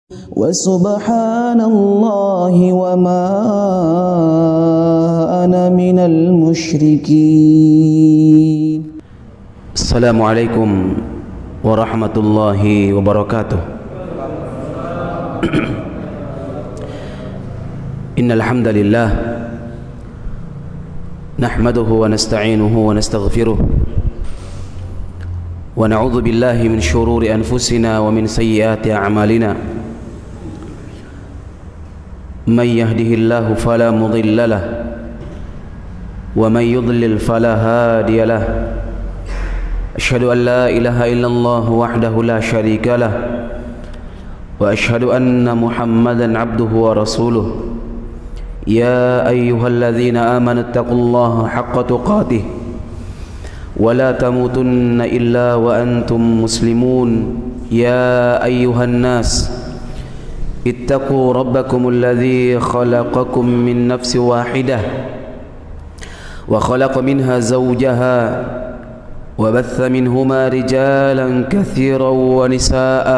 وسبحان الله وما أنا من المشركين. السلام عليكم ورحمة الله وبركاته. إن الحمد لله نحمده ونستعينه ونستغفره ونعوذ بالله من شرور أنفسنا ومن سيئات أعمالنا. من يهده الله فلا مضل له ومن يضلل فلا هادي له. أشهد أن لا إله إلا الله وحده لا شريك له وأشهد أن محمدا عبده ورسوله. يا أيها الذين آمنوا اتقوا الله حق تقاته ولا تموتن إلا وأنتم مسلمون. يا أيها الناس اتقوا ربكم الذي خلقكم من نفس واحدة وخلق منها زوجها وبث منهما رجالا كثيرا ونساء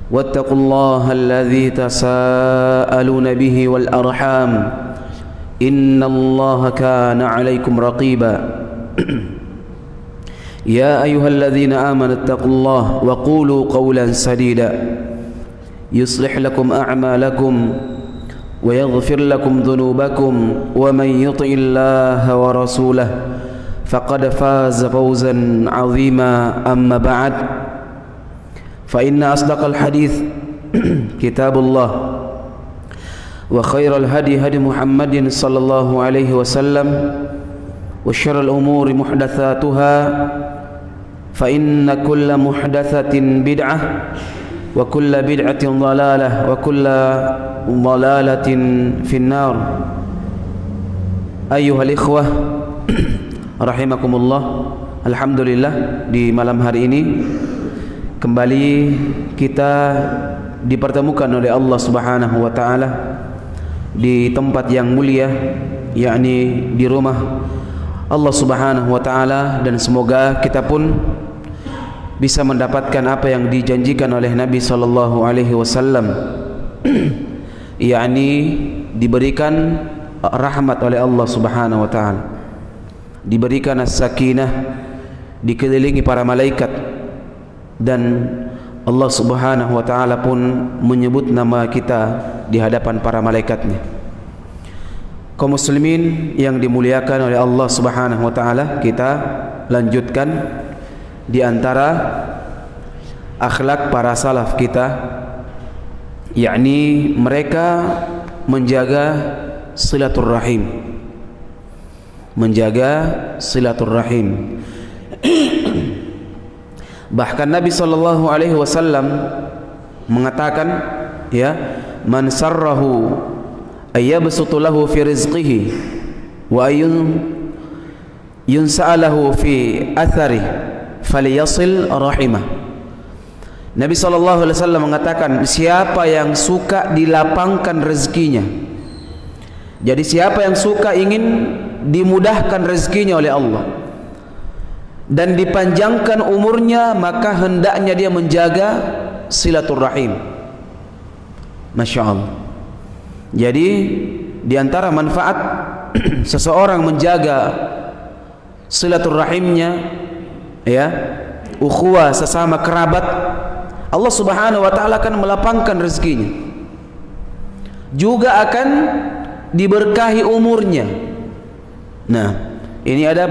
واتقوا الله الذي تساءلون به والأرحام إن الله كان عليكم رقيبا. يا أيها الذين آمنوا اتقوا الله وقولوا قولا سديدا يصلح لكم أعمالكم ويغفر لكم ذنوبكم ومن يطع الله ورسوله فقد فاز فوزا عظيما. أما بعد فإن أصدق الحديث كتاب الله وخير الهدي هدي محمد صلى الله عليه وسلم وشر الأمور محدثاتها فإن كل محدثة بدعة وكل بدعة ضلالة وكل ضلالة في النار. أيها الإخوة rahimakumullah. Alhamdulillah, di malam hari ini kembali kita dipertemukan oleh Allah Subhanahu wa taala di tempat yang mulia, yakni di rumah Allah Subhanahu wa taala, dan semoga kita pun bisa mendapatkan apa yang dijanjikan oleh Nabi sallallahu alaihi wasallam, yakni diberikan rahmat oleh Allah Subhanahu wa taala, diberikan as-sakinah, dikelilingi para malaikat, dan Allah Subhanahu wa taala pun menyebut nama kita di hadapan para malaikatnya. Kaum muslimin yang dimuliakan oleh Allah Subhanahu wa taala, kita lanjutkan di antara akhlak para salaf kita, yakni mereka menjaga silaturrahim. Menjaga silaturrahim. Bahkan Nabi sallallahu alaihi wasallam mengatakan, ya, man sarrahu ayyabsutu lahu fi rizqihi wa yunsa'alahu fi athari falyasil rahimah. Nabi sallallahu alaihi wasallam mengatakan, siapa yang suka dilapangkan rezekinya, jadi siapa yang suka ingin dimudahkan rezekinya oleh Allah dan dipanjangkan umurnya, maka hendaknya dia menjaga silaturrahim. Masya Allah. Jadi di antara manfaat seseorang menjaga silaturrahimnya, ya, ukhuwah sesama kerabat, Allah Subhanahu wa taala akan melapangkan rezekinya, juga akan diberkahi umurnya. Nah, ini ada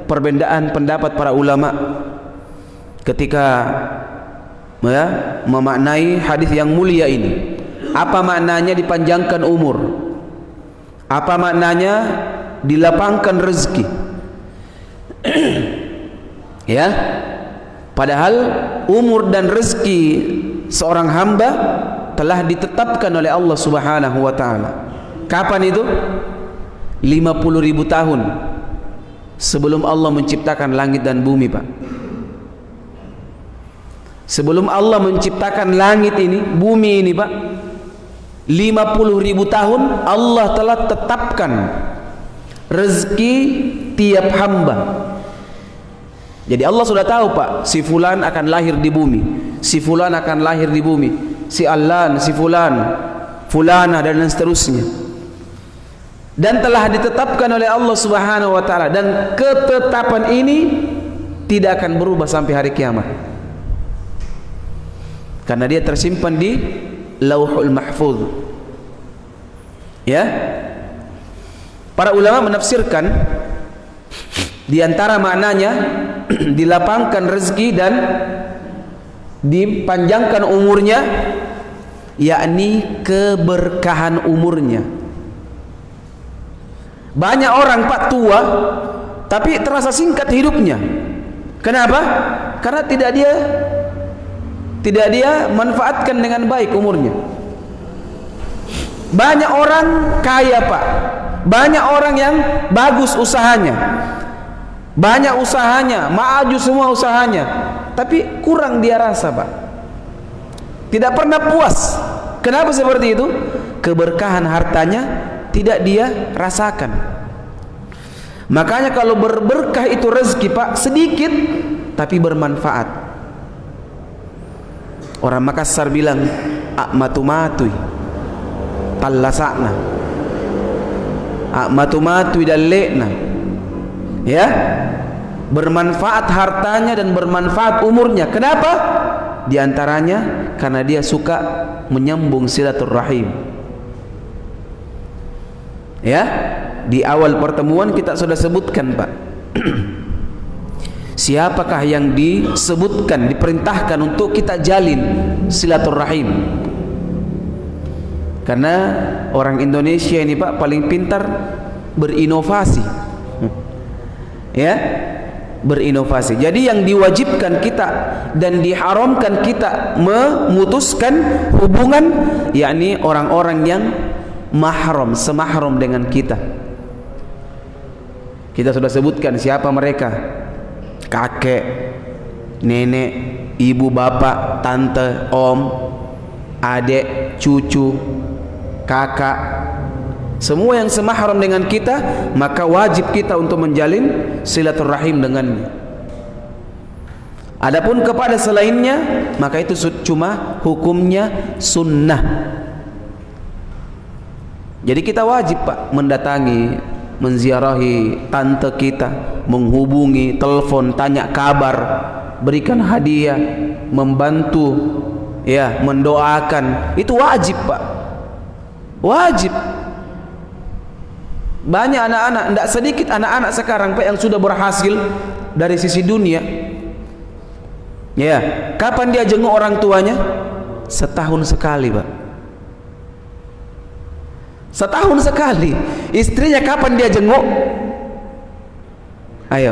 perbedaan pendapat para ulama ketika, ya, memaknai hadis yang mulia ini. Apa maknanya dipanjangkan umur? Apa maknanya dilapangkan rezeki? Ya, padahal umur dan rezeki seorang hamba telah ditetapkan oleh Allah Subhanahu wa taala. Kapan itu? 50.000 tahun sebelum Allah menciptakan langit dan bumi, Pak. Sebelum Allah menciptakan langit ini, bumi ini, Pak, 50.000 tahun Allah telah tetapkan rezeki tiap hamba. Jadi Allah sudah tahu, Pak, si fulan akan lahir di bumi, si fulan akan lahir di bumi, si Alan, si Fulan, Fulana dan seterusnya. Dan telah ditetapkan oleh Allah Subhanahu wa taala, dan ketetapan ini tidak akan berubah sampai hari kiamat. Karena dia tersimpan di Lauhul Mahfuz. Ya. Para ulama menafsirkan di antara maknanya dilapangkan rezeki dan dipanjangkan umurnya, yakni keberkahan umurnya. Banyak orang Pak tua tapi terasa singkat hidupnya. Kenapa? Karena tidak dia manfaatkan dengan baik umurnya. Banyak orang kaya Pak, banyak orang yang bagus usahanya, banyak usahanya, maju semua usahanya, tapi kurang dia rasa Pak. Tidak pernah puas. Kenapa seperti itu? Keberkahan hartanya tidak dia rasakan. Makanya kalau berberkah itu rezeki Pak, sedikit tapi bermanfaat. Orang Makassar bilang matu-matui tallasakna, matu-matui dalekna. Ya, bermanfaat hartanya dan bermanfaat umurnya. Kenapa? Di antaranya karena dia suka menyambung silaturahim. Ya, di awal pertemuan kita sudah sebutkan Pak. Siapakah yang disebutkan, diperintahkan untuk kita jalin silaturahim? Karena orang Indonesia ini Pak paling pintar berinovasi. Ya, berinovasi. Jadi yang diwajibkan kita dan diharamkan kita memutuskan hubungan, yakni orang-orang yang mahram, semahram dengan kita. Kita sudah sebutkan siapa mereka: kakek, nenek, ibu, bapak, tante, om, adik, cucu, kakak, semua yang semahram dengan kita, maka wajib kita untuk menjalin silaturahim dengannya. Adapun kepada selainnya, maka itu cuma hukumnya sunnah. Jadi kita wajib Pak mendatangi, menziarahi tante kita, menghubungi, telepon, tanya kabar, berikan hadiah, membantu, ya, mendoakan. Itu wajib Pak, wajib. Banyak anak-anak, tidak sedikit anak-anak sekarang Pak yang sudah berhasil dari sisi dunia. Ya, kapan dia jenguk orang tuanya? Setahun sekali Pak. Setahun sekali. Istrinya kapan dia jenguk? Ayo.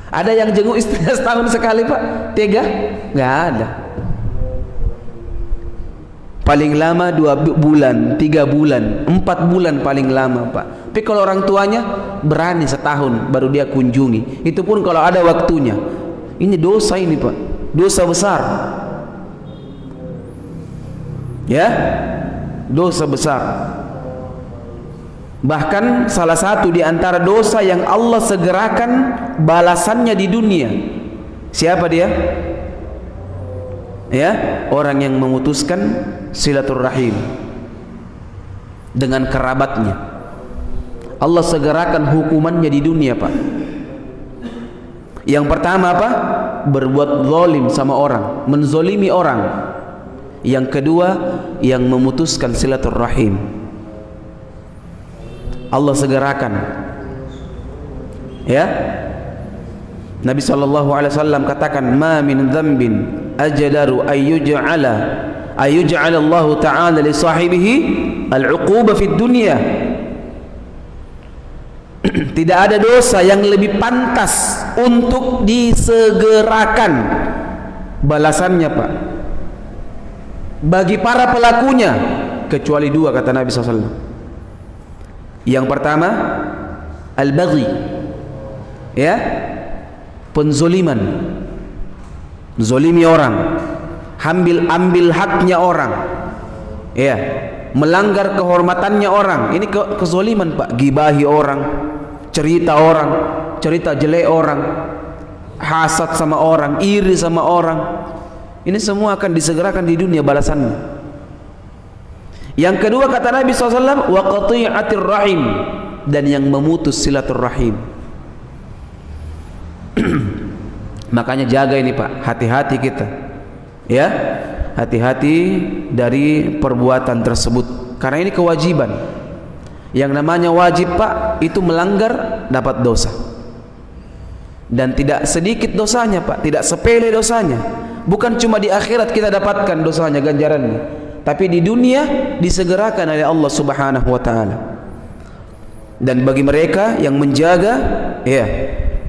Ada yang jenguk istrinya setahun sekali Pak? Tega? Nggak ada. Paling lama 2 bulan, 3 bulan, 4 bulan paling lama Pak. Tapi kalau orang tuanya berani setahun baru dia kunjungi. Itu pun kalau ada waktunya. Ini dosa ini Pak, dosa besar. Ya, dosa besar. Bahkan salah satu di antara dosa yang Allah segerakan balasannya di dunia. Siapa dia? Ya, orang yang memutuskan silaturahim dengan kerabatnya. Allah segerakan hukumannya di dunia Pak. Yang pertama apa? Berbuat zalim sama orang, menzolimi orang. Yang kedua, yang memutuskan silaturahim, Allah segerakan. Ya, Nabi SAW katakan, ma min dzambin ajdaru ayyuj'ala Allah Ta'ala li sahibihi al-uquba fid dunya. Tidak ada dosa yang lebih pantas untuk disegerakan balasannya Pak bagi para pelakunya, kecuali 2 kata Nabi SAW. Yang pertama, al-baghi, ya, penzoliman, zolimi orang, ambil haknya orang, ya, melanggar kehormatannya orang. Ini kezoliman Pak. Gibahi orang, cerita jelek orang, hasad sama orang, iri sama orang, Ini semua akan disegerakan di dunia balasannya. Yang kedua kata Nabi SAW, wa qati'atir rahim, dan yang memutus silaturrahim. Makanya jaga ini Pak, hati-hati kita, ya, hati-hati dari perbuatan tersebut, karena ini kewajiban. Yang namanya wajib Pak, itu melanggar dapat dosa, dan tidak sedikit dosanya Pak, tidak sepele dosanya. Bukan cuma di akhirat kita dapatkan dosanya, ganjarannya, tapi di dunia disegerakan oleh Allah Subhanahu wa taala. Dan bagi mereka yang menjaga, ya,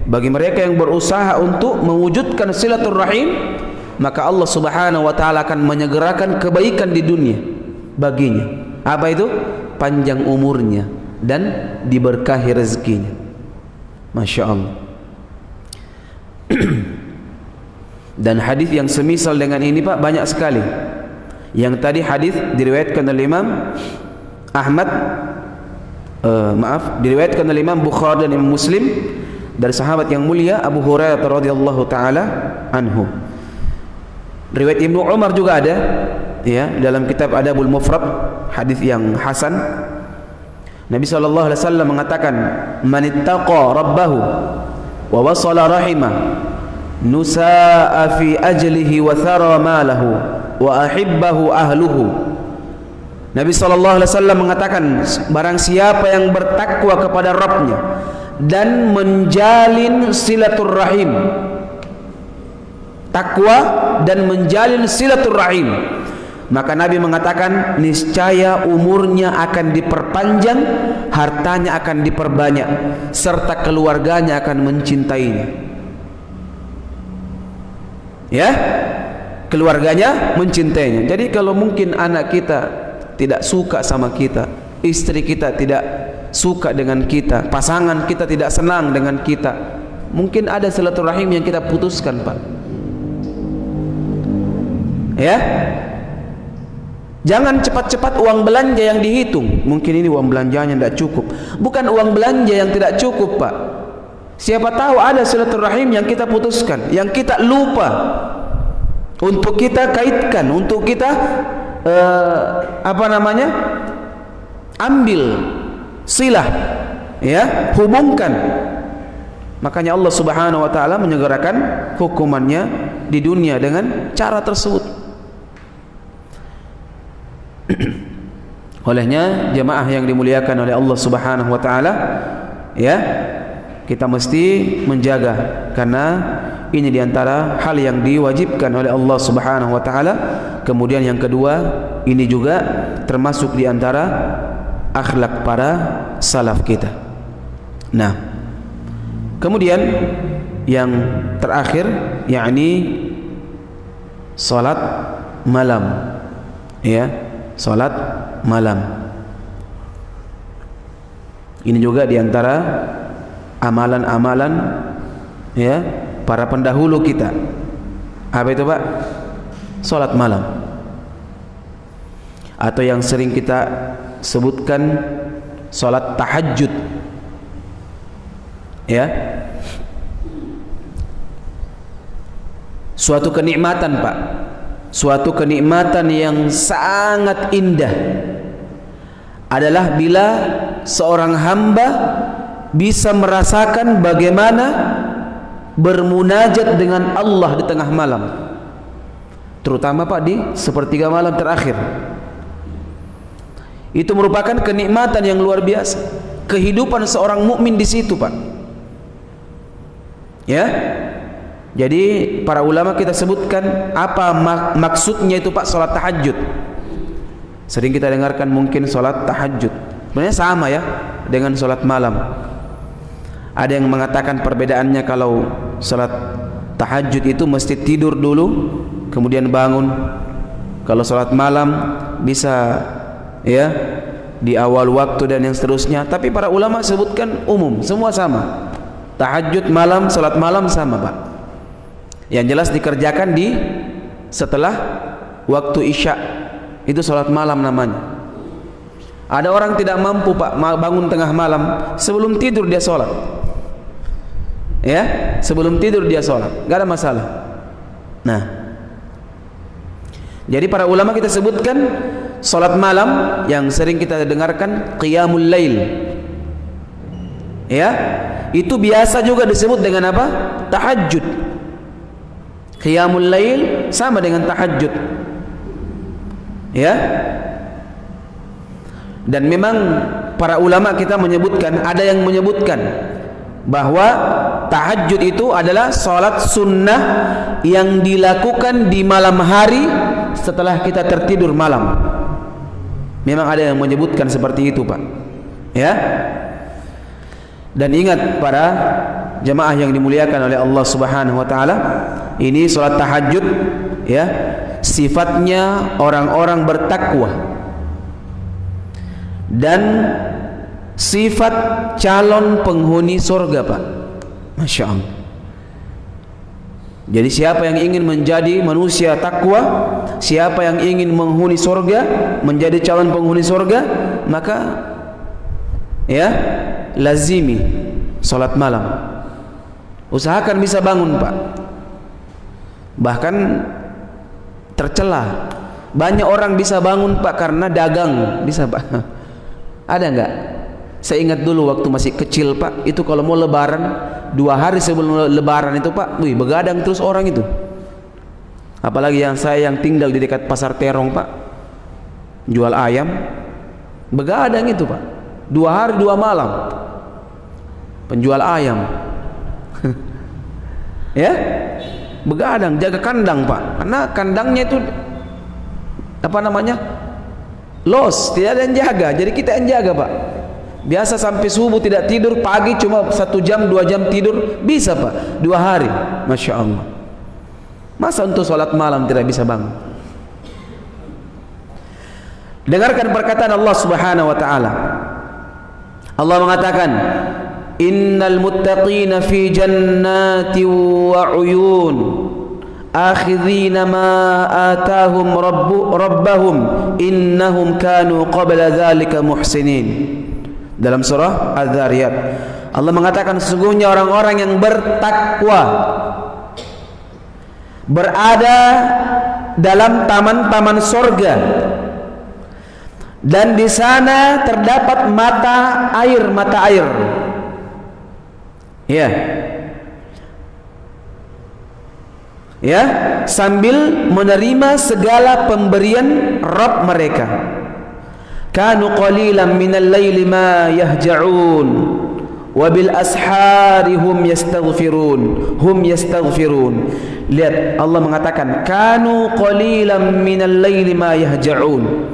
bagi mereka yang berusaha untuk mewujudkan silaturrahim, maka Allah Subhanahu wa taala akan menyegerakan kebaikan di dunia baginya. Apa itu? Panjang umurnya dan diberkahi rezekinya. Masya Allah. Dan hadis yang semisal dengan ini Pak banyak sekali. Yang tadi hadis diriwayatkan oleh Imam Ahmad, diriwayatkan oleh Imam Bukhari dan Imam Muslim dari sahabat yang mulia Abu Hurairah radhiyallahu taala anhu. Riwayat Ibnu Umar juga ada, ya, dalam kitab Adabul Mufrad, hadis yang hasan. Nabi sallallahu alaihi wasallam mengatakan, "Man ittaqa rabbahu wa wasala rahimah, nusa'a fi ajlihi wa thara malahu wa ahibbahu ahluhu." Nabi sallallahu alaihi wasallam mengatakan, barang siapa yang bertakwa kepada Rabbnya dan menjalin silaturrahim, takwa dan menjalin silaturrahim, maka Nabi mengatakan niscaya umurnya akan diperpanjang, hartanya akan diperbanyak, serta keluarganya akan mencintainya. Ya, keluarganya mencintainya. Jadi kalau mungkin anak kita tidak suka sama kita, istri kita tidak suka dengan kita, pasangan kita tidak senang dengan kita, mungkin ada silaturahim yang kita putuskan Pak. Ya, jangan cepat-cepat uang belanja yang dihitung. Mungkin ini uang belanjanya tidak cukup. Bukan uang belanja yang tidak cukup Pak. Siapa tahu ada silaturahim yang kita putuskan, yang kita lupa untuk kita kaitkan, untuk kita ambil silah, ya, hubungkan. Makanya Allah Subhanahu wa taala menyegerakan hukumannya di dunia dengan cara tersebut. Olehnya jemaah yang dimuliakan oleh Allah Subhanahu wa taala, ya, kita mesti menjaga, karena ini diantara hal yang diwajibkan oleh Allah Subhanahu wa taala. Kemudian yang kedua, ini juga termasuk diantara akhlak para salaf kita. Nah, kemudian yang terakhir, yakni salat malam, ya, salat malam. Ini juga diantara amalan-amalan, ya, para pendahulu kita. Apa itu Pak? Salat malam, atau yang sering kita sebutkan salat tahajud, ya. Suatu kenikmatan Pak, suatu kenikmatan yang sangat indah adalah bila seorang hamba bisa merasakan bagaimana bermunajat dengan Allah di tengah malam, terutama Pak di sepertiga malam terakhir. Itu merupakan kenikmatan yang luar biasa. Kehidupan seorang mukmin di situ Pak, ya. Jadi para ulama kita sebutkan apa maksudnya itu Pak salat tahajud. Sering kita dengarkan mungkin salat tahajud, sebenarnya sama ya dengan salat malam. Ada yang mengatakan perbedaannya, kalau salat tahajud itu mesti tidur dulu kemudian bangun. Kalau salat malam bisa, ya, di awal waktu dan yang seterusnya. Tapi para ulama sebutkan umum, semua sama. Tahajud malam, salat malam sama Pak. Yang jelas dikerjakan di setelah waktu isya, itu salat malam namanya. Ada orang tidak mampu Pak bangun tengah malam, sebelum tidur dia sholat, ya, sebelum tidur dia sholat, gak ada masalah. Nah, Jadi para ulama kita sebutkan salat malam yang sering kita dengarkan qiyamul lail. Ya, itu biasa juga disebut dengan apa? Tahajud. Qiyamul lail sama dengan tahajud. Ya. Dan memang para ulama kita menyebutkan, ada yang menyebutkan bahwa tahajud itu adalah salat sunnah yang dilakukan di malam hari setelah kita tertidur malam. Memang ada yang menyebutkan seperti itu, Pak. Ya. Dan ingat para jemaah yang dimuliakan oleh Allah Subhanahu wa taala, ini salat tahajud ya, sifatnya orang-orang bertakwa dan sifat calon penghuni surga, Pak. Masya Allah. Jadi siapa yang ingin menjadi manusia takwa, siapa yang ingin menghuni surga, menjadi calon penghuni surga, maka ya lazimi salat malam. Usahakan bisa bangun, Pak. Bahkan tercela, banyak orang bisa bangun, Pak, karena dagang, bisa, Pak. Ada enggak? Saya ingat dulu waktu masih kecil, Pak, itu kalau mau lebaran 2 hari sebelum lebaran itu, Pak, wih, begadang terus orang itu. Apalagi saya yang tinggal di dekat Pasar Terong, Pak, jual ayam, begadang itu, Pak, 2 hari 2 malam penjual ayam. Ya, begadang, jaga kandang, Pak, karena kandangnya itu apa namanya, los, tidak ada yang jaga, jadi kita yang jaga, Pak. Biasa sampai subuh tidak tidur, pagi cuma 1 jam 2 jam tidur, bisa, Pak, 2 hari. Masya Allah. Masa untuk sholat malam tidak bisa bangun? Dengarkan perkataan Allah Subhanahu wa taala. Allah mengatakan, innal muttaqina fi jannati wa uyun akhidhina ma atahum rabbahum innahum kanu qabla dzalika muhsinin. Dalam surah Az-Zariyat Allah mengatakan, sesungguhnya orang-orang yang bertakwa berada dalam taman-taman surga, dan di sana terdapat mata air. Ya. Ya, sambil menerima segala pemberian Rabb mereka. Kanu qalilan minal laili ma yahja'un wa bil ashari hum yastaghfirun. Lihat, Allah mengatakan kanu qalilan minal laili ma yahja'un.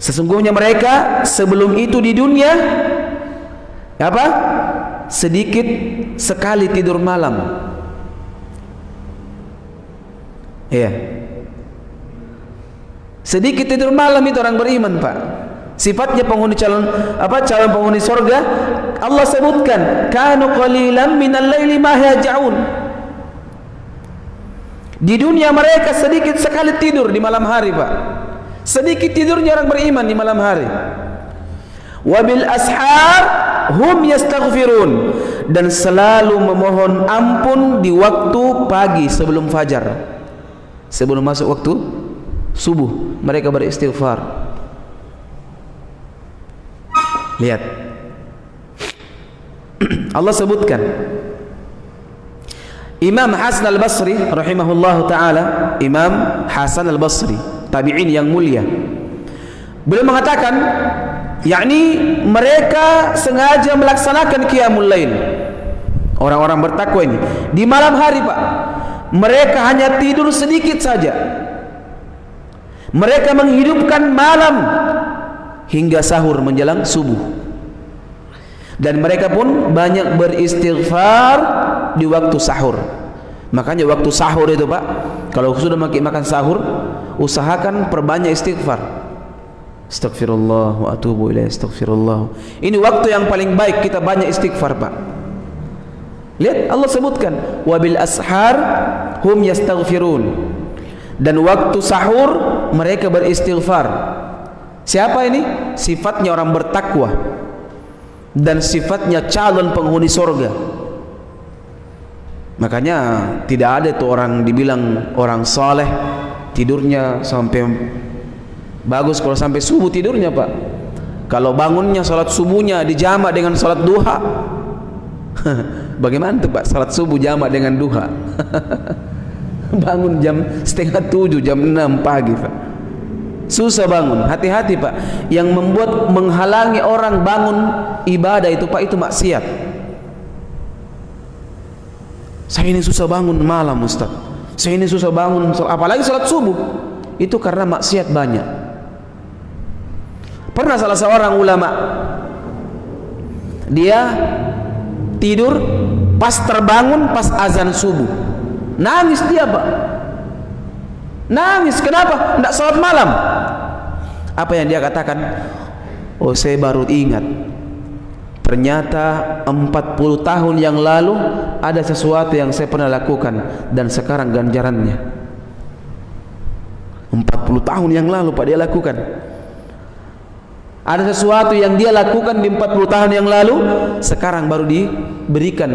Sesungguhnya mereka sebelum itu di dunia apa? Sedikit sekali tidur malam. Iya. Sedikit tidur malam itu orang beriman, Pak. Sifatnya penghuni calon penghuni surga, Allah sebutkan kanu qalilan minal laili ma yahja'un. Di dunia mereka sedikit sekali tidur di malam hari, Pak. Sedikit tidurnya orang beriman di malam hari. Wabil ashar hum yastaghfirun, dan selalu memohon ampun di waktu pagi sebelum fajar, sebelum masuk waktu subuh mereka beristighfar. Lihat, Allah sebutkan Imam Hasan al-Basri rahimahullahu ta'ala, Imam Hasan al-Basri, tabi'in yang mulia, beliau mengatakan, yakni mereka sengaja melaksanakan qiyamul lail, orang-orang bertakwa ini di malam hari, Pak. Mereka hanya tidur sedikit saja, mereka menghidupkan malam hingga sahur menjelang subuh, dan mereka pun banyak beristighfar di waktu sahur. Makanya waktu sahur itu, Pak, kalau sudah makan sahur, usahakan perbanyak istighfar. Astagfirullah wa atubu ilaih, astagfirullah. Ini waktu yang paling baik kita banyak istighfar, Pak. Lihat, Allah sebutkan wabil ashar hum yastaghfirun, dan waktu sahur mereka beristighfar. Siapa ini? Sifatnya orang bertakwa dan sifatnya calon penghuni surga. Makanya tidak ada itu orang dibilang orang saleh tidurnya sampai bagus kalau sampai subuh tidurnya Pak. Kalau bangunnya salat subuhnya dijamak dengan salat duha. Bagaimana tuh Pak salat subuh jamak dengan duha? Bangun jam 6:30, jam 6 pagi Pak. Susah bangun. Hati-hati Pak. Yang membuat menghalangi orang bangun ibadah itu Pak, itu maksiat. Saya ini susah bangun malam Ustaz. Saya ini susah bangun, apalagi salat subuh. Itu karena maksiat banyak. Pernah salah seorang ulama, dia tidur pas terbangun pas azan subuh. Nangis dia Pak. Nangis, kenapa? Tidak salat malam. Apa yang dia katakan? Oh, saya baru ingat, ternyata 40 tahun yang lalu ada sesuatu yang saya pernah lakukan dan sekarang ganjarannya. 40 tahun yang lalu Pak dia lakukan. Ada sesuatu yang dia lakukan di 40 tahun yang lalu, sekarang baru diberikan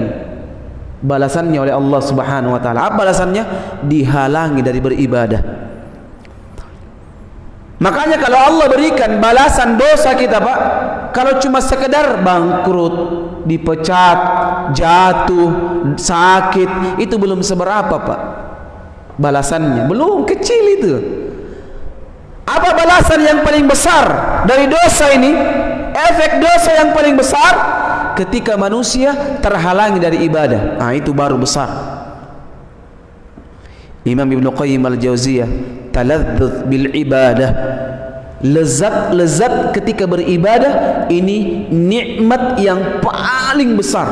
balasannya oleh Allah Subhanahu wa taala. Apa balasannya? Dihalangi dari beribadah. Makanya kalau Allah berikan balasan dosa kita Pak, kalau cuma sekedar bangkrut, dipecat, jatuh, sakit, itu belum seberapa Pak balasannya, belum, kecil itu. Apa balasan yang paling besar dari dosa ini? Efek dosa yang paling besar ketika manusia terhalangi dari ibadah. Nah, itu baru besar. Imam Ibnu Qayyim al-Jauziyah, taladzuz bil ibadah, lezat ketika beribadah ini nikmat yang paling besar,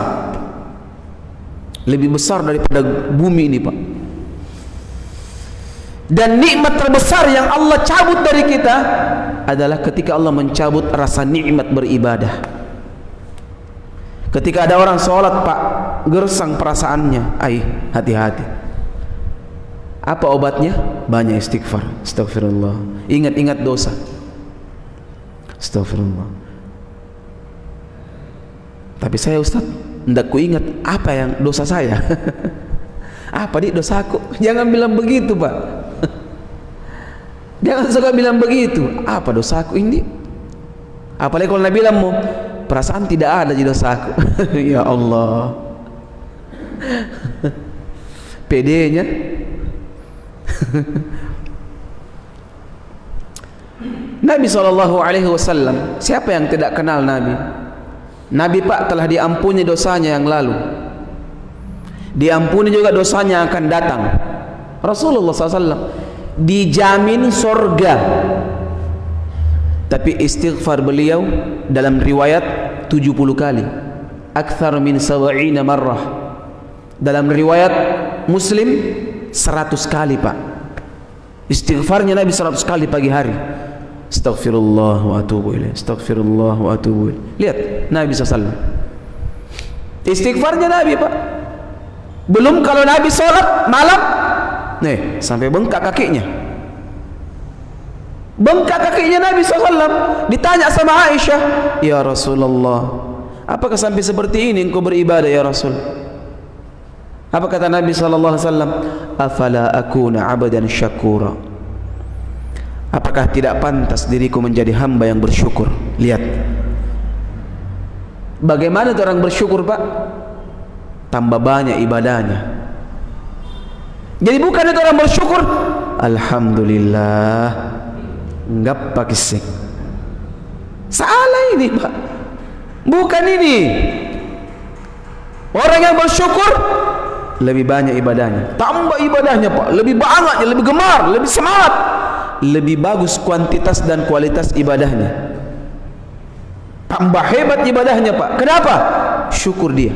lebih besar daripada bumi ini Pak. Dan nikmat terbesar yang Allah cabut dari kita adalah ketika Allah mencabut rasa nikmat beribadah. Ketika ada orang sholat Pak, gersang perasaannya, hati-hati. Apa obatnya? Banyak istighfar. Astagfirullah. Ingat-ingat dosa. Astagfirullah. Tapi saya Ustaz, hendak ku ingat apa yang dosa saya. Apa di dosaku? Jangan bilang begitu Pak. Jangan suka bilang begitu. Apa dosaku ini? Apalagi kalau Nabi bilang, perasaan tidak ada di dosaku. Ya Allah. PD-nya. Nabi SAW, siapa yang tidak kenal Nabi? Nabi Pak telah diampuni dosanya yang lalu, diampuni juga dosanya yang akan datang. Rasulullah SAW dijamin surga, tapi istighfar beliau dalam riwayat 70 kali, akthar min 70 marrah. Dalam riwayat Muslim 100 kali Pak. Istighfarnya Nabi 100 kali pagi hari. Astaghfirullah wa atubu ilaih, astaghfirullah wa atubu ilaih. Lihat Nabi SAW, istighfarnya Nabi Pak. Belum kalau Nabi sholat malam, nih sampai bengkak kakinya. Bengkak kakinya Nabi SAW. Ditanya sama Aisyah, ya Rasulullah, apakah sampai seperti ini engkau beribadah ya Rasul? Apa kata Nabi SAW? Afala akuna abadan syakura. Apakah tidak pantas diriku menjadi hamba yang bersyukur? Lihat bagaimana orang bersyukur Pak, tambah banyak ibadahnya. Jadi bukan itu orang bersyukur alhamdulillah enggak pakai sing. Salah ini Pak, bukan ini. Orang yang bersyukur lebih banyak ibadahnya, tambah ibadahnya Pak, lebih banyak, lebih gemar, lebih semangat, lebih bagus kuantitas dan kualitas ibadahnya, tambah hebat ibadahnya Pak. Kenapa? Syukur dia.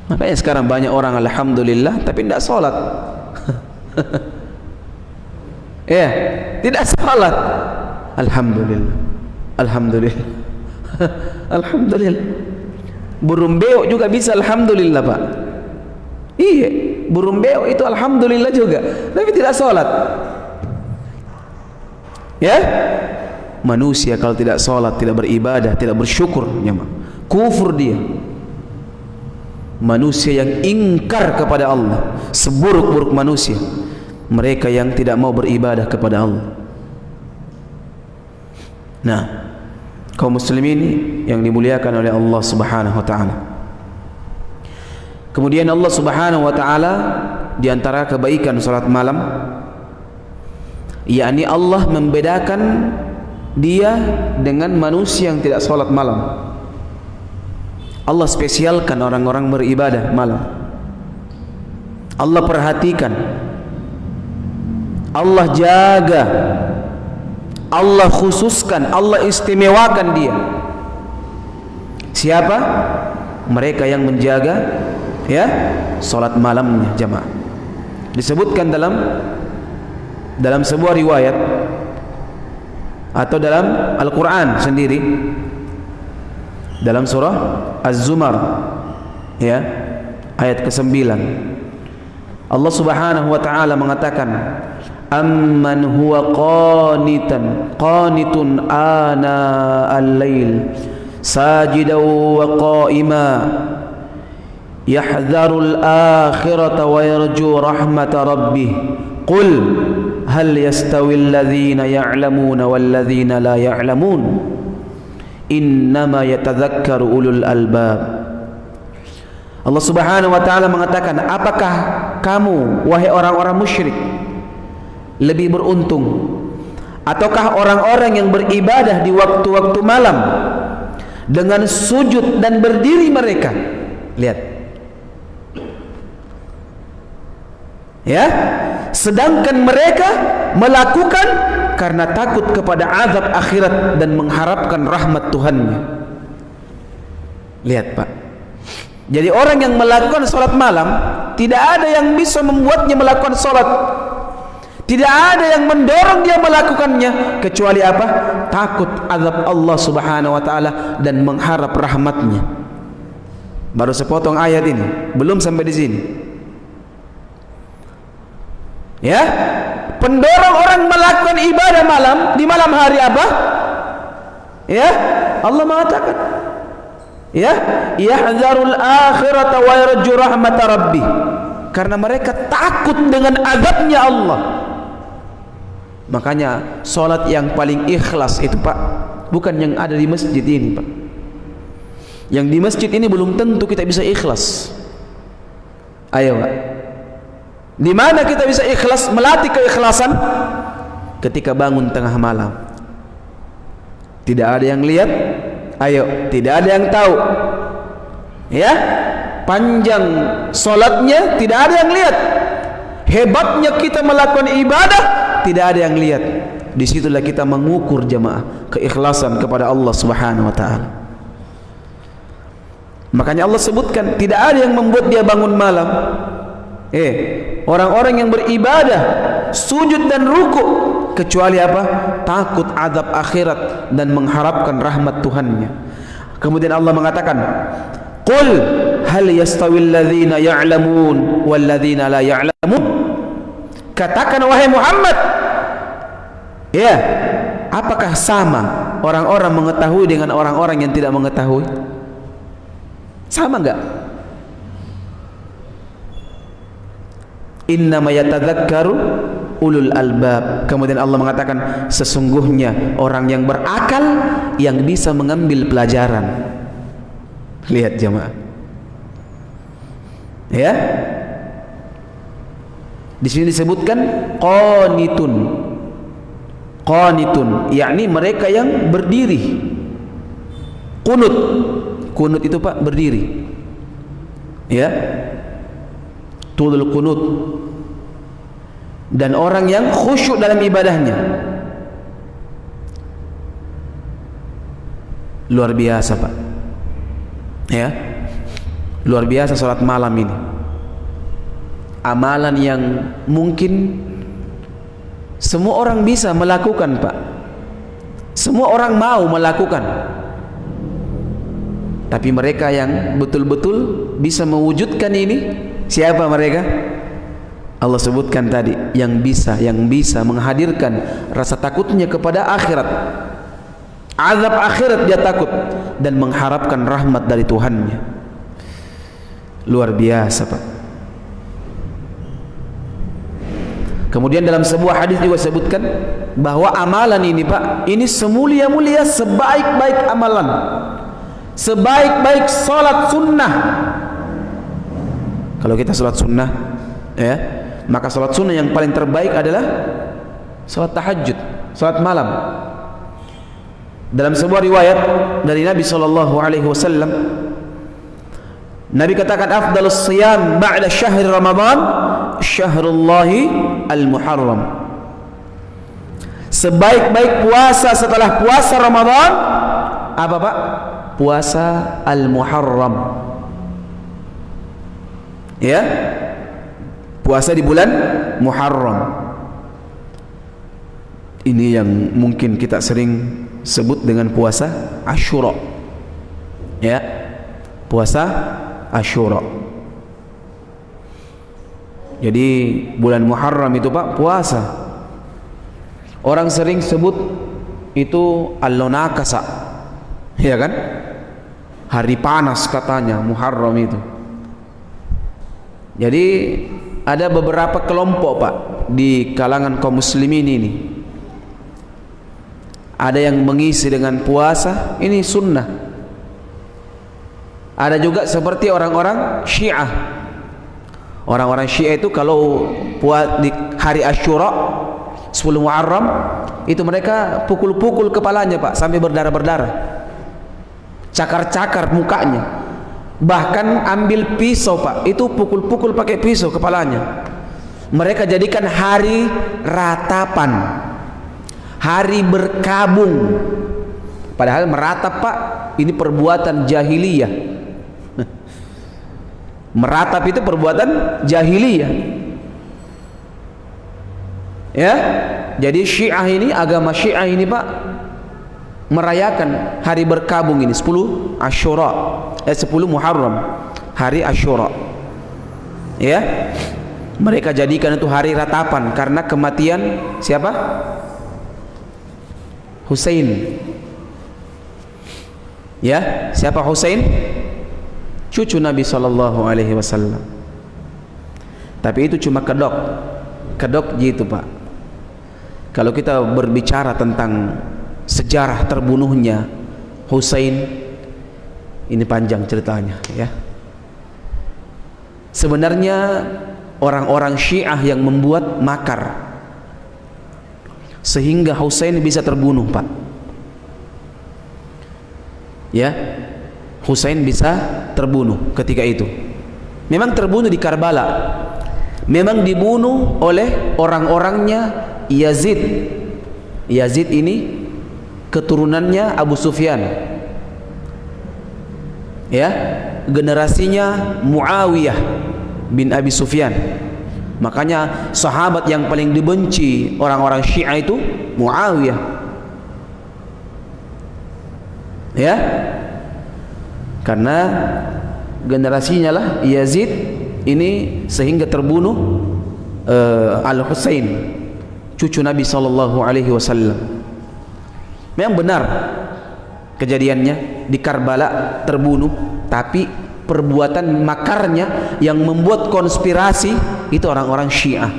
Makanya sekarang banyak orang alhamdulillah tapi tidak sholat. Ya, tidak sholat. Alhamdulillah, alhamdulillah, alhamdulillah. Burung beok juga bisa alhamdulillah Pak. Iya, burung beok itu alhamdulillah juga, tapi tidak sholat. Ya, manusia kalau tidak sholat, tidak beribadah, tidak bersyukur, kufur dia. manusia yang ingkar kepada Allah, seburuk-buruk manusia, mereka yang tidak mau beribadah kepada Allah. Nah, kaum muslimin yang dimuliakan oleh Allah Subhanahu wa taala. Kemudian Allah Subhanahu wa taala di antara kebaikan salat malam, yakni Allah membedakan dia dengan manusia yang tidak salat malam. Allah spesialkan orang-orang beribadah malam. Allah perhatikan, Allah jaga, Allah khususkan, Allah istimewakan dia. Siapa? Mereka yang menjaga salat malamnya jamaah. Disebutkan dalam sebuah riwayat atau dalam Al-Quran sendiri, dalam surah Az-Zumar ayat ke-9, Allah Subhanahu wa taala mengatakan, amman huwa qanitun ana al-lail sajidan wa qa'ima yahdharul akhirata wa yarju rahmata rabbih qul hal yastawil ladzina ya'lamuna wal ladzina la ya'lamun innama yatadzakkaru ulul albab. Allah Subhanahu wa taala mengatakan, apakah kamu wahai orang-orang musyrik lebih beruntung ataukah orang-orang yang beribadah di waktu-waktu malam dengan sujud dan berdiri mereka? Lihat, sedangkan mereka melakukan karena takut kepada azab akhirat dan mengharapkan rahmat Tuhannya. Lihat Pak, jadi orang yang melakukan salat malam, tidak ada yang bisa membuatnya melakukan salat, tidak ada yang mendorong dia melakukannya kecuali apa? Takut azab Allah Subhanahu wa taala dan mengharap rahmatnya. Baru sepotong ayat ini, belum sampai di sini. Pendorong orang melakukan ibadah malam di malam hari apa? Allah mengatakan, yahdharul akhirata wa yarju rahmata rabbih, karena mereka takut dengan azabnya Allah. Makanya salat yang paling ikhlas itu Pak, bukan yang ada di masjid ini Pak. Yang di masjid ini belum tentu kita bisa ikhlas. Ayo Pak, di mana kita bisa ikhlas, melatih keikhlasan? Ketika bangun tengah malam, tidak ada yang lihat, tidak ada yang tahu, panjang solatnya tidak ada yang lihat, hebatnya kita melakukan ibadah tidak ada yang lihat. Disitulah kita mengukur jamaah keikhlasan kepada Allah Subhanahu wa taala. Makanya Allah sebutkan, tidak ada yang membuat dia bangun malam. Orang-orang yang beribadah, sujud dan ruku, kecuali apa? Takut azab akhirat dan mengharapkan rahmat Tuhannya. Kemudian Allah mengatakan, qul hal yastawil ladzina ya'lamun wal ladzina la ya'lamun. Katakan wahai Muhammad, apakah sama orang-orang mengetahui dengan orang-orang yang tidak mengetahui? Sama enggak? Innama yatadzakkaru ulul albab. Kemudian Allah mengatakan, sesungguhnya orang yang berakal yang bisa mengambil pelajaran. Lihat jemaah, di sini disebutkan qanitun, yakni mereka yang berdiri. Kunut itu Pak, berdiri. Tulul kunut. Dan orang yang khusyuk dalam ibadahnya. Luar biasa Pak, luar biasa salat malam ini. Amalan yang mungkin semua orang bisa melakukan Pak, semua orang mau melakukan, tapi mereka yang betul-betul bisa mewujudkan ini, siapa mereka? Allah sebutkan tadi, yang bisa menghadirkan rasa takutnya kepada akhirat, azab akhirat dia takut dan mengharapkan rahmat dari Tuhannya. Luar biasa, Pak. Kemudian dalam sebuah hadis juga sebutkan bahwa amalan ini, Pak, ini semulia-mulia, sebaik-baik amalan, sebaik-baik salat sunnah. Kalau kita salat sunnah, ya, maka salat sunnah yang paling terbaik adalah salat tahajud, salat malam. Dalam sebuah riwayat dari Nabi SAW, Nabi katakan, afdalus siyam ba'da syahri Ramadan syahrullahi al-Muharram. Sebaik-baik puasa setelah puasa Ramadan apa, Pak? Puasa al-Muharram. Ya, puasa di bulan Muharram. Ini yang mungkin kita sering sebut dengan puasa Asyura. Ya, puasa Asyura. Jadi bulan Muharram itu, Pak, puasa. Orang sering sebut itu Al-Lonakasa, ya kan? Hari panas katanya Muharram itu. Jadi ada beberapa kelompok, Pak, di kalangan kaum muslimin ini. Ada yang mengisi dengan puasa ini sunnah. Ada juga seperti orang-orang Syiah. Orang-orang Syiah itu kalau di hari Asyura 10 Muharram itu mereka pukul-pukul kepalanya, Pak, sampai berdarah-berdarah, cakar-cakar mukanya, bahkan ambil pisau, Pak, itu pukul-pukul pakai pisau kepalanya. Mereka jadikan hari ratapan, hari berkabung. Padahal meratap, Pak, ini perbuatan jahiliyah. Meratap itu perbuatan jahiliyah. Ya, jadi Syiah ini, agama Syiah ini, Pak, merayakan hari berkabung ini 10 Asyura, 10 Muharram, hari Asyura. Ya, mereka jadikan itu hari ratapan karena kematian siapa? Husain. Ya, siapa Husain? Cucu Nabi SAW. Tapi itu cuma kedok gitu, Pak. Kalau kita berbicara tentang sejarah terbunuhnya Husain, ini panjang ceritanya, ya. Sebenarnya orang-orang Syiah yang membuat makar sehingga Husain bisa terbunuh, Pak. Ya, Husain bisa terbunuh ketika itu. Memang terbunuh di Karbala. Memang dibunuh oleh orang-orangnya Yazid. Yazid ini keturunannya Abu Sufyan. Ya, generasinya Muawiyah bin Abi Sufyan. Makanya sahabat yang paling dibenci orang-orang Syiah itu Muawiyah. Ya, karena generasinya lah Yazid ini sehingga terbunuh Al-Husain, cucu Nabi SAW. Memang benar kejadiannya di Karbala terbunuh, tapi perbuatan makarnya yang membuat konspirasi itu orang-orang Syiah.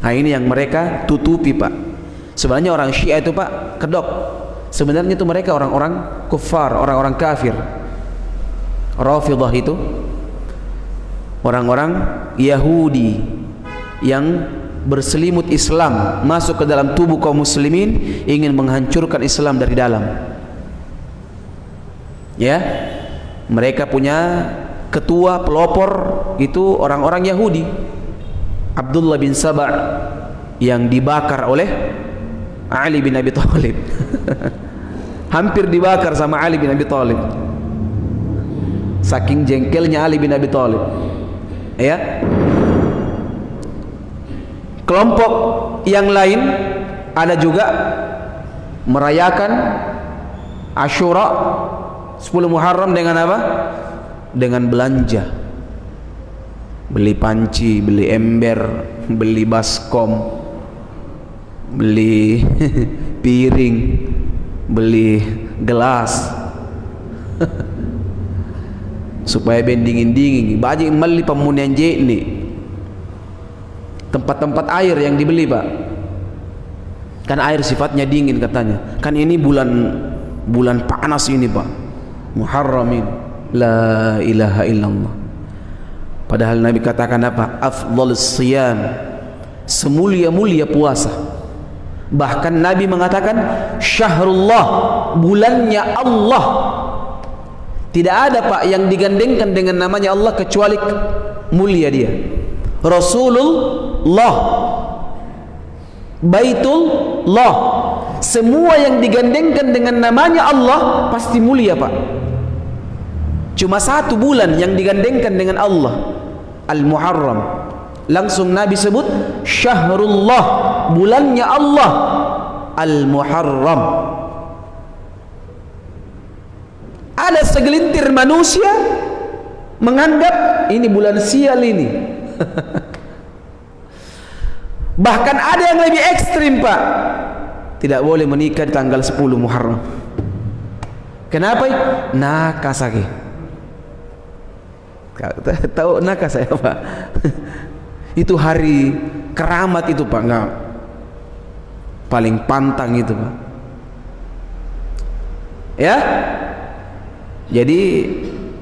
Nah, ini yang mereka tutupi, Pak. Sebenarnya orang Syiah itu, Pak, kedok. Sebenarnya itu mereka orang-orang kufar, orang-orang kafir. Rafidhah itu orang-orang Yahudi yang berselimut Islam, masuk ke dalam tubuh kaum muslimin, ingin menghancurkan Islam dari dalam. Ya, mereka punya ketua pelopor itu orang-orang Yahudi, Abdullah bin Saba, yang dibakar oleh Ali bin Abi Thalib. Hampir dibakar sama Ali bin Abi Thalib, saking jengkelnya Ali bin Abi Thalib. Ya, kelompok yang lain ada juga merayakan Asyura 10 Muharram dengan apa? Dengan belanja, beli panci, beli ember, beli baskom, beli piring, beli gelas. supaya ben dingin-dingin. Baji mali pamunian je ni. Tempat-tempat air yang dibeli, Pak. Kan air sifatnya dingin katanya. Kan ini bulan panas ini, Pak. Muharram ini. La ilaha illallah. Padahal Nabi katakan apa? Afdhalus siyam. Semulia-mulia puasa. Bahkan Nabi mengatakan syahrullah, bulannya Allah. Tidak ada, Pak, yang digandengkan dengan namanya Allah kecuali mulia dia. Rasulullah, Baitullah, semua yang digandengkan dengan namanya Allah pasti mulia, Pak. Cuma satu bulan yang digandengkan dengan Allah, Al-Muharram. Langsung Nabi sebut syahrullah, bulannya Allah, Al-Muharram. Ada segelintir manusia menganggap ini bulan sial ini. Bahkan ada yang lebih ekstrim, Pak. Tidak boleh menikah di tanggal 10 Muharram. Kenapa? Nakas lagi. Tahu nakas saya, Pak? Itu hari keramat itu, Pak. Enggak. Paling pantang itu, Pak. Ya? Jadi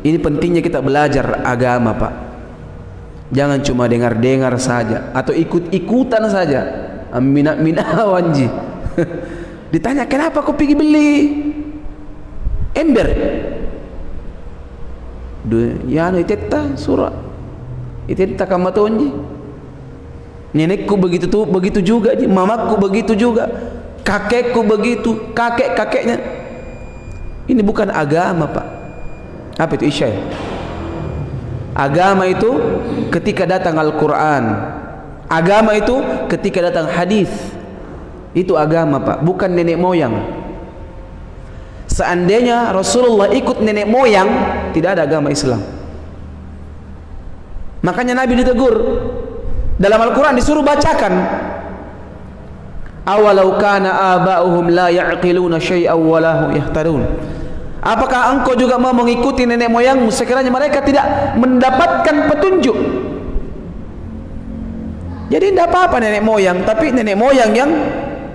ini pentingnya kita belajar agama, Pak. Jangan cuma dengar-dengar saja atau ikut-ikutan saja. Mina wanji. Ditanya, kenapa kau pergi beli ember? Ya, itetta surah. Itetta kamatonji. Nenekku begitu juga, mamaku begitu juga, kakekku begitu, kakek-kakeknya. Ini bukan agama, Pak. Apa itu isyai? Agama itu ketika datang Al-Quran. Agama itu ketika datang hadis. Itu agama, Pak, bukan nenek moyang. Seandainya Rasulullah ikut nenek moyang, tidak ada agama Islam. Makanya Nabi ditegur. Dalam Al-Quran disuruh bacakan. Awalau kana aba'uhum la ya'qiluna syai'aw wa la hum yahtadun. Apakah engkau juga mau mengikuti nenek moyangmu sekiranya mereka tidak mendapatkan petunjuk? Jadi tidak apa-apa nenek moyang, tapi nenek moyang yang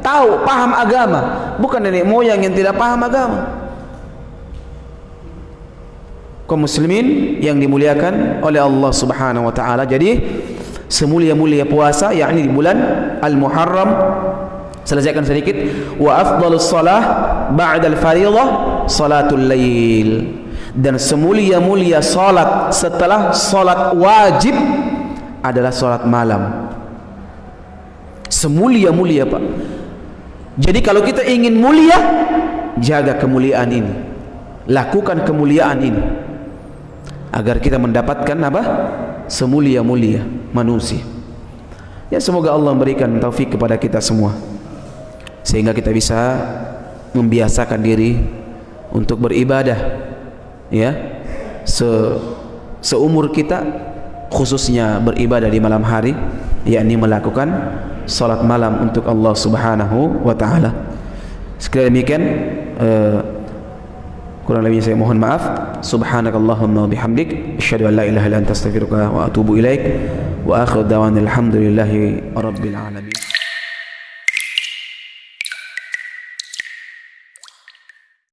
tahu, paham agama, bukan nenek moyang yang tidak paham agama. Kaum muslimin yang dimuliakan oleh Allah Subhanahu wa taala. Jadi semulia-mulia puasa yakni di bulan Al-Muharram. Selesaikan sedikit. Wa afdhalus shalah ba'dal fardhah salatul lail. Dan semulia-mulia salat setelah salat wajib adalah salat malam. Semulia-mulia, Pak. Jadi kalau kita ingin mulia, jaga kemuliaan ini. Lakukan kemuliaan ini agar kita mendapatkan apa? Semulia-mulia manusia. Ya, semoga Allah memberikan taufik kepada kita semua sehingga kita bisa membiasakan diri untuk beribadah, ya, seumur kita, khususnya beribadah di malam hari, yakni melakukan salat malam untuk Allah Subhanahu wa taala. Sekali demikian, kurang lebihnya saya mohon maaf. Subhanakallahumma wa bihamdik, asyhadu an la ilaha illa anta astaghfiruka wa atubu ilaik. Wa akhiru da'wana alhamdulillahi rabbil alamin.